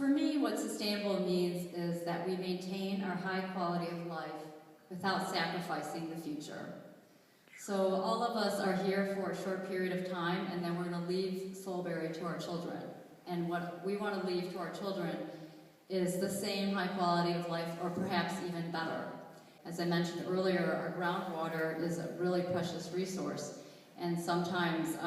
For me, what sustainable means is that we maintain our high quality of life without sacrificing the future. So all of us are here for a short period of time, and then we're going to leave Solebury to our children. And what we want to leave to our children is the same high quality of life, or perhaps even better. As I mentioned earlier, our groundwater is a really precious resource. And sometimes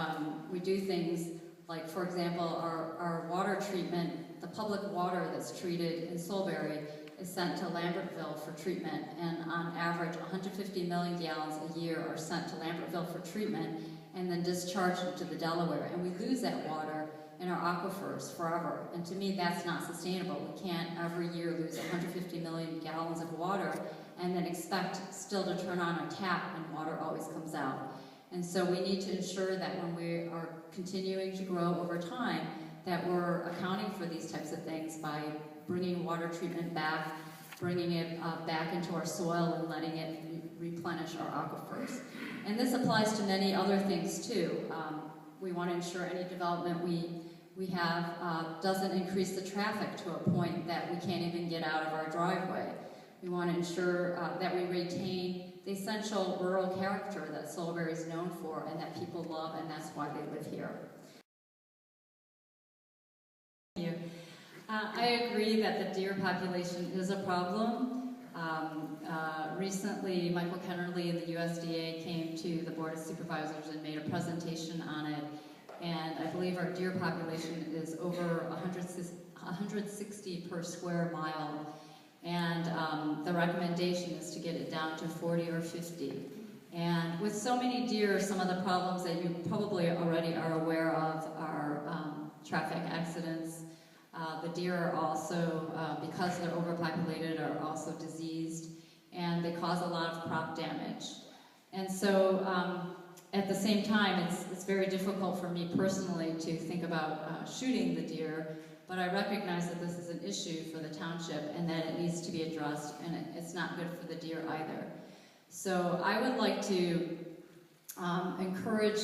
we do things like, for example, our water treatment, the public water that's treated in Solebury is sent to Lambertville for treatment, and on average 150 million gallons a year are sent to Lambertville for treatment and then discharged into the Delaware, and we lose that water in our aquifers forever. And to me, that's not sustainable. We can't every year lose 150 million gallons of water and then expect still to turn on a tap and water always comes out. And so we need to ensure that when we are continuing to grow over time, that we're accounting for these types of things by bringing water treatment back, bringing it back into our soil and letting it replenish our aquifers. And this applies to many other things too. We want to ensure any development we have doesn't increase the traffic to a point that we can't even get out of our driveway. We want to ensure that we retain the essential rural character that Solebury is known for and that people love, and that's why they live here. Thank you. I agree that the deer population is a problem. Recently, Michael Kennerly and the USDA came to the Board of Supervisors and made a presentation on it, and I believe our deer population is over 160 per square mile, and the recommendation is to get it down to 40 or 50. And with so many deer, some of the problems that you probably already are aware of are traffic accidents. The deer are also, because they're overpopulated, are also diseased, and they cause a lot of crop damage. And so, at the same time, it's very difficult for me personally to think about shooting the deer, but I recognize that this is an issue for the township and that it needs to be addressed, and it's not good for the deer either. So I would like to encourage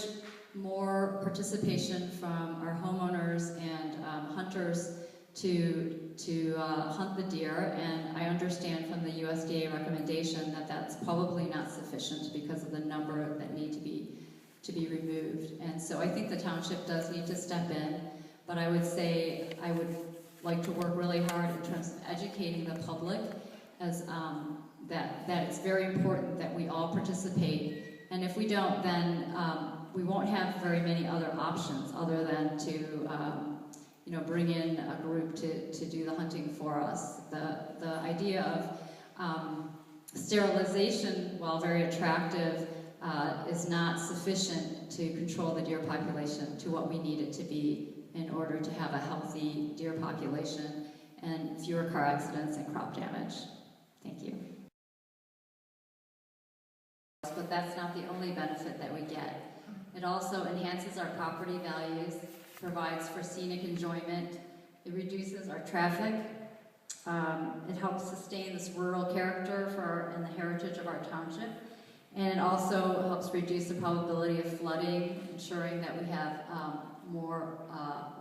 more participation from our homeowners and hunters to hunt the deer, and I understand from the USDA recommendation that that's probably not sufficient because of the number that need to be removed. And so I think the township does need to step in, but I would say I would like to work really hard in terms of educating the public as that it's very important that we all participate, and if we don't, then we won't have very many other options other than to bring in a group to do the hunting for us. The idea of sterilization, while very attractive, is not sufficient to control the deer population to what we need it to be in order to have a healthy deer population and fewer car accidents and crop damage. Thank you. But that's not the only benefit that we get. It also enhances our property values, provides for scenic enjoyment, it reduces our traffic, it helps sustain this rural character and the heritage of our township, and it also helps reduce the probability of flooding, ensuring that we have more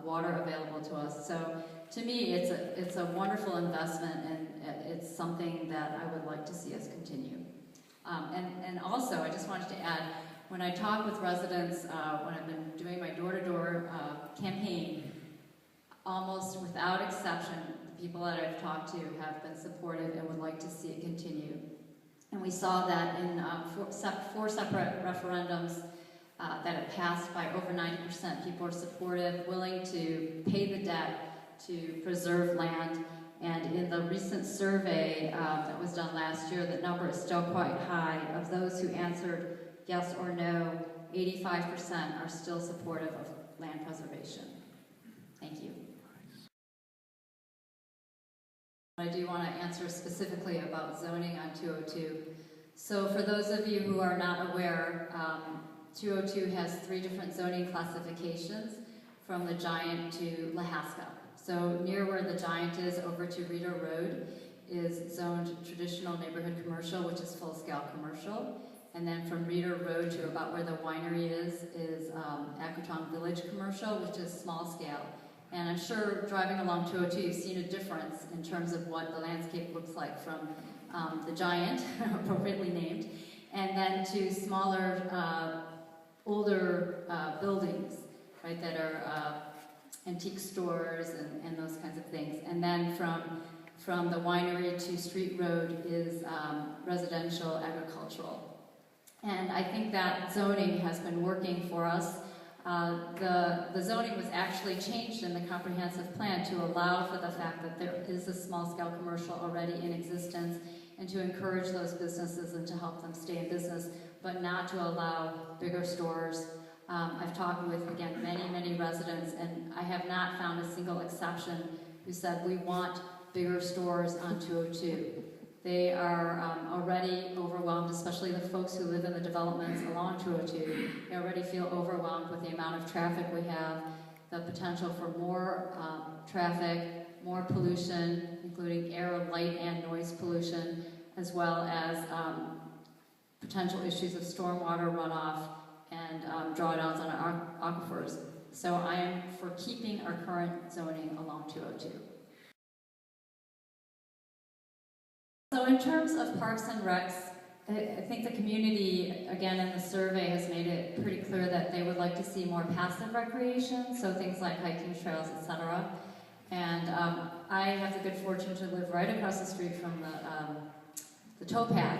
water available to us. So to me, it's a wonderful investment, and it's something that I would like to see us continue. And also, I just wanted to add, when I talk with residents, when I've been doing my door-to-door campaign, almost without exception, the people that I've talked to have been supportive and would like to see it continue. And we saw that in four separate referendums that have passed by over 90%. People are supportive, willing to pay the debt to preserve land. And in the recent survey that was done last year, the number is still quite high. Of those who answered yes or no, 85% are still supportive of land preservation. Thank you. I do want to answer specifically about zoning on 202. So for those of you who are not aware, 202 has 3 different zoning classifications, from the Giant to Lahaska. So near where the Giant is, over to Reeder Road, is zoned traditional neighborhood commercial, which is full-scale commercial. And then from Reeder Road to about where the winery is Acquitong Village Commercial, which is small-scale. And I'm sure driving along 202, you've seen a difference in terms of what the landscape looks like from the giant, appropriately named, and then to smaller, older buildings, right, that are antique stores and those kinds of things. And then from the winery to Street Road is residential agricultural. And I think that zoning has been working for us. The zoning was actually changed in the comprehensive plan to allow for the fact that there is a small-scale commercial already in existence and to encourage those businesses and to help them stay in business, but not to allow bigger stores. I've talked with, again, many residents, and I have not found a single exception who said, we want bigger stores on 202. They are already overwhelmed, especially the folks who live in the developments along 202. They already feel overwhelmed with the amount of traffic we have, the potential for more traffic, more pollution, including air, light, and noise pollution, as well as potential issues of stormwater runoff and drawdowns on our aquifers. So I am for keeping our current zoning along 202. So in terms of parks and recs, I think the community, again in the survey, has made it pretty clear that they would like to see more passive recreation, so things like hiking trails, etc. And I have the good fortune to live right across the street from the towpath,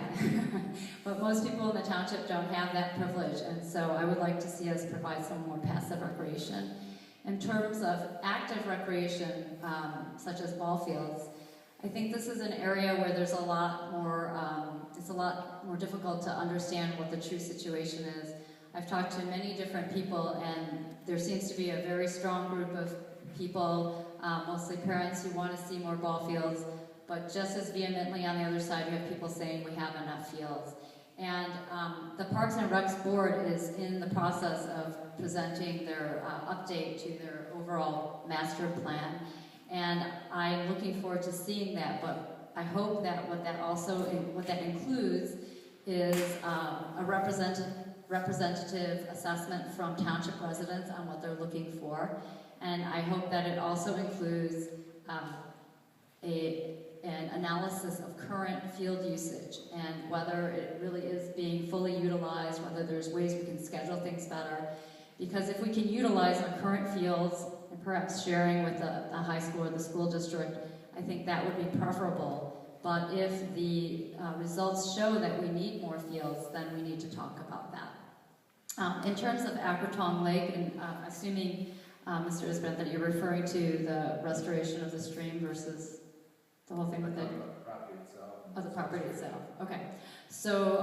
but most people in the township don't have that privilege, and so I would like to see us provide some more passive recreation. In terms of active recreation, such as ball fields, I think this is an area where there's a lot more, it's a lot more difficult to understand what the true situation is. I've talked to many different people, and there seems to be a very strong group of people, mostly parents, who want to see more ball fields, but just as vehemently on the other side, you have people saying we have enough fields. And the Parks and Recs Board is in the process of presenting their update to their overall master plan. And I'm looking forward to seeing that, but I hope that what that includes is a representative assessment from township residents on what they're looking for. And I hope that it also includes an analysis of current field usage and whether it really is being fully utilized, whether there's ways we can schedule things better. Because if we can utilize our current fields and perhaps sharing with the high school or the school district, I think that would be preferable. But if the results show that we need more fields, then we need to talk about that. In terms of Aquatong Lake, and assuming, Mr. Isbeth, that you're referring to the restoration of the stream versus the whole thing with it? Property itself. Oh, the property itself. Okay. So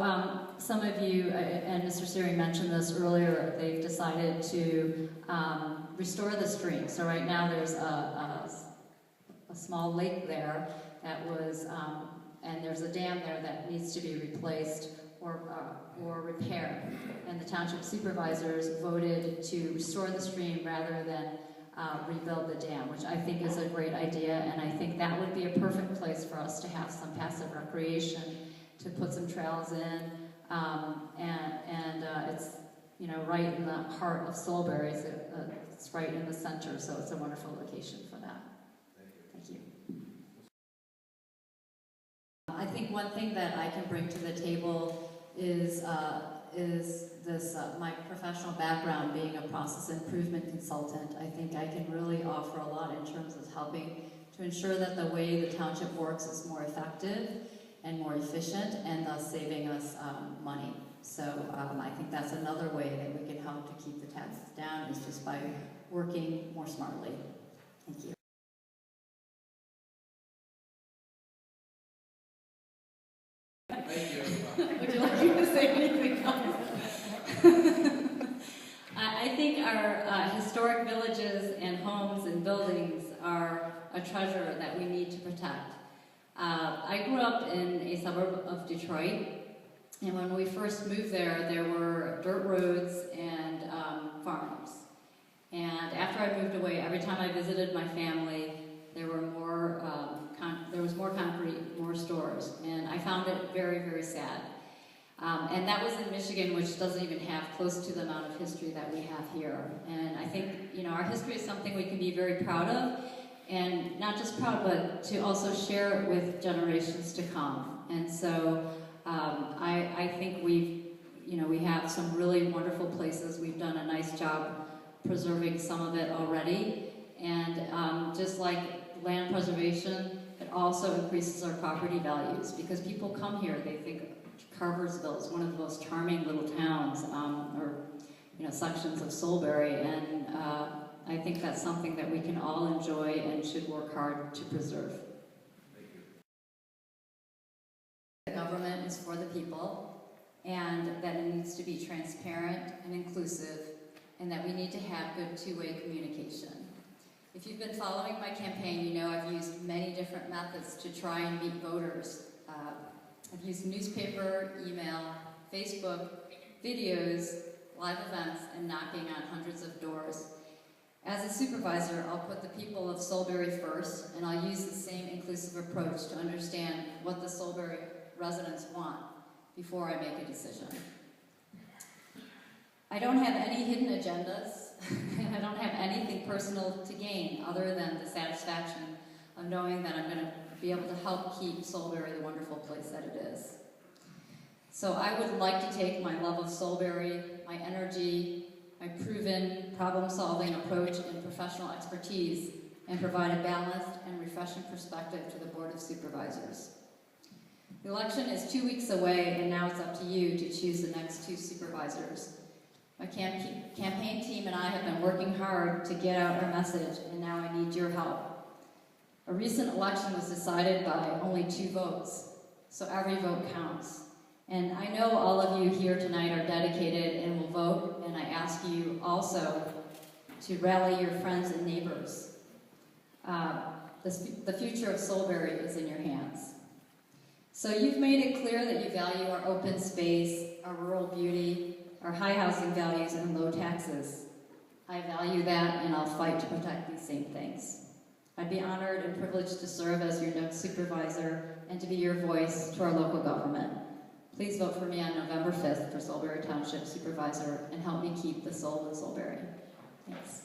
some of you, and Mr. Siri mentioned this earlier, they've decided to restore the stream. So right now there's a small lake there that was, and there's a dam there that needs to be replaced or repaired. And the township supervisors voted to restore the stream rather than rebuild the dam, which I think is a great idea, and I think that would be a perfect place for us to have some passive recreation, to put some trails in, and it's, you know, right in the heart of Solebury. It's right in the center, so it's a wonderful location for that. Thank you. I think one thing that I can bring to the table is this, my professional background being a process improvement consultant. I think I can really offer a lot in terms of helping to ensure that the way the township works is more effective and more efficient, and thus saving us money. So I think that's another way that we can help to keep the taxes down, is just by working more smartly. Thank you. Thank you. Would you like me to say anything else? I think our historic villages and homes and buildings are a treasure that we need to protect. I grew up in a suburb of Detroit, and when we first moved there, there were dirt roads and farms. And after I moved away, every time I visited my family, there were there was more concrete, more stores, and I found it very, very sad. And that was in Michigan, which doesn't even have close to the amount of history that we have here. And I think, our history is something we can be very proud of, and not just proud, but to also share it with generations to come. And so I think we have some really wonderful places. We've done a nice job preserving some of it already. And just like land preservation, it also increases our property values because people come here, they think Carversville is one of the most charming little towns, or sections of Solebury, and I think that's something that we can all enjoy and should work hard to preserve. Thank you. The government is for the people, and that it needs to be transparent and inclusive, and that we need to have good two-way communication. If you've been following my campaign, you know I've used many different methods to try and meet voters. I've used newspaper, email, Facebook, videos, live events, and knocking on hundreds of doors. As a supervisor, I'll put the people of Solebury first, and I'll use the same inclusive approach to understand what the Solebury residents want before I make a decision. I don't have any hidden agendas, and I don't have anything personal to gain other than the satisfaction of knowing that I'm going to be able to help keep Solebury the wonderful place that it is. So I would like to take my love of Solebury, my energy, my proven problem-solving approach and professional expertise, and provide a balanced and refreshing perspective to the Board of Supervisors. The election is 2 weeks away, and now it's up to you to choose the next 2 supervisors. My campaign team and I have been working hard to get out our message, and now I need your help. A recent election was decided by only 2 votes, so every vote counts. And I know all of you here tonight are dedicated and will vote, and I ask you also to rally your friends and neighbors. The future of Solebury is in your hands. So you've made it clear that you value our open space, our rural beauty, our high housing values, and low taxes. I value that, and I'll fight to protect these same things. I'd be honored and privileged to serve as your next supervisor and to be your voice to our local government. Please vote for me on November 5th for Solebury Township Supervisor and help me keep the soul in Solebury. Thanks.